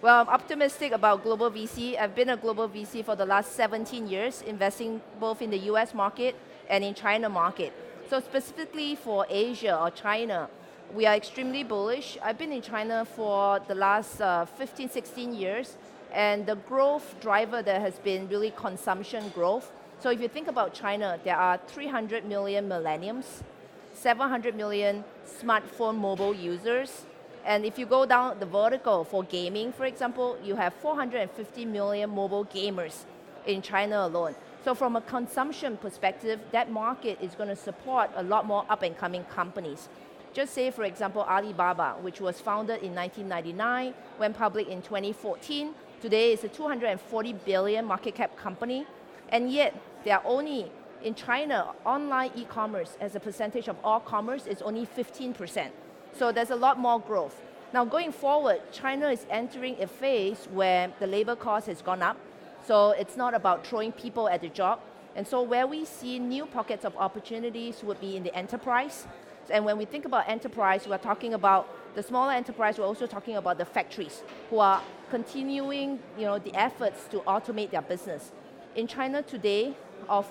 Well, I'm optimistic about global VC. I've been a global VC for the last 17 years, investing both in the US market and in China market. So specifically for Asia or China, we are extremely bullish. I've been in China for the last 15, 16 years, and the growth driver there has been really consumption growth. So if you think about China, there are 300 million millennials, 700 million smartphone mobile users, and if you go down the vertical for gaming, for example, you have 450 million mobile gamers in China alone. So from a consumption perspective, that market is going to support a lot more up and coming companies. Just say, for example, Alibaba, which was founded in 1999, went public in 2014. Today it's a 240 billion market cap company, and yet they are only, in China, online e-commerce as a percentage of all commerce is only 15%. So there's a lot more growth. Now going forward, China is entering a phase where the labor cost has gone up, so it's not about throwing people at the job. And so where we see new pockets of opportunities would be in the enterprise. And when we think about enterprise, we're talking about the smaller enterprise, we're also talking about the factories who are continuing the efforts to automate their business. In China today, of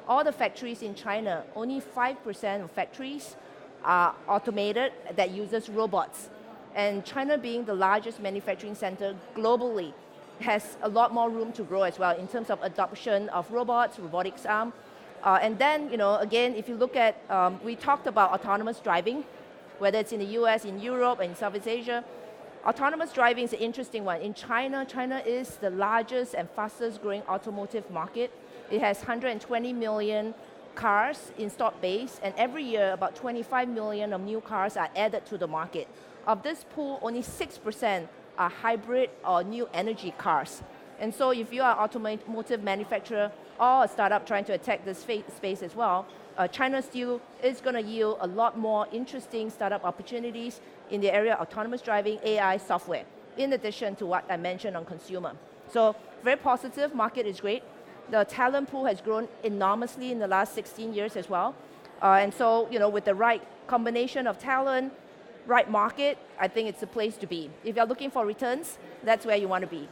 all the factories in China, only 5% of factories are automated that uses robots. And China being the largest manufacturing center globally has a lot more room to grow as well in terms of adoption of robots, robotics arm. And then, again, if you look at, we talked about autonomous driving, whether it's in the US, in Europe, and in Southeast Asia. Autonomous driving is an interesting one. In China, China is the largest and fastest growing automotive market. It has 120 million cars installed base, and every year about 25 million of new cars are added to the market. Of this pool, only 6% are hybrid or new energy cars. And so if you are an automotive manufacturer or a startup trying to attack this space as well, China still is going to yield a lot more interesting startup opportunities in the area of autonomous driving, AI, software, in addition to what I mentioned on consumer. So very positive, market is great. The talent pool has grown enormously in the last 16 years as well. And so, with the right combination of talent, right market, I think it's the place to be. If you're looking for returns, that's where you want to be.